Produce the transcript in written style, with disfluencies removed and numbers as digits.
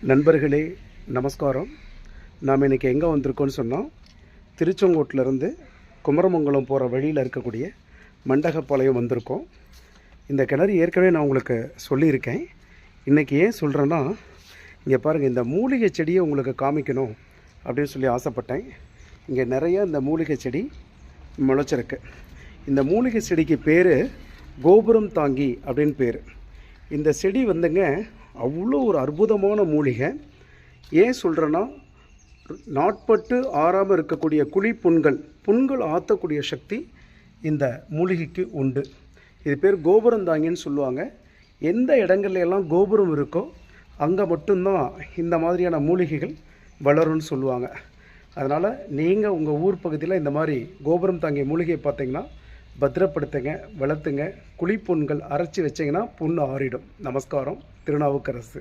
நண்பர்களே நமஸ்காரம். நாம் இன்றைக்கி எங்கே வந்திருக்கோன்னு சொன்னால், திருச்செங்கோட்டிலேருந்து குமரமங்கலம் போகிற வழியில் இருக்கக்கூடிய மண்டகப்பாளையம் வந்திருக்கோம். இந்த கிணறு ஏற்கனவே நான் உங்களுக்கு சொல்லியிருக்கேன். இன்றைக்கி ஏன் சொல்கிறேன்னா, இங்கே பாருங்கள், இந்த மூலிகை செடியை உங்களுக்கு காமிக்கணும் அப்படின்னு சொல்லி ஆசைப்பட்டேன். இங்கே நிறைய இந்த மூலிகை செடி முளைச்சிருக்கு. இந்த மூலிகை செடிக்கு பேர் கோபுரம் தாங்கி அப்படின்னு பேர். இந்த செடி வந்துங்க அவ்வளோ ஒரு அற்புதமான மூலிகை. ஏன் சொல்கிறேன்னா, நாட்பட்டு ஆறாமல் இருக்கக்கூடிய புண்கள் ஆற்றக்கூடிய சக்தி இந்த மூலிகைக்கு உண்டு. இது பேர் கோபுரம் தாங்கின்னு சொல்லுவாங்க. எந்த இடங்கள்ல எல்லாம் கோபுரம் இருக்கோ அங்கே மட்டும்தான் இந்த மாதிரியான மூலிகைகள் வளரும்னு சொல்லுவாங்க. அதனால் நீங்கள் உங்கள் ஊர் பகுதியில் இந்த மாதிரி கோபுரம் தாங்கிய மூலிகையை பார்த்தீங்கன்னா பத்திரப்படுத்துங்க, வளர்த்துங்க. புண்கள் அரைச்சி வச்சிங்கன்னா புண்ணு ஆறிடும். நமஸ்காரம். திருநாவுக்கரசு.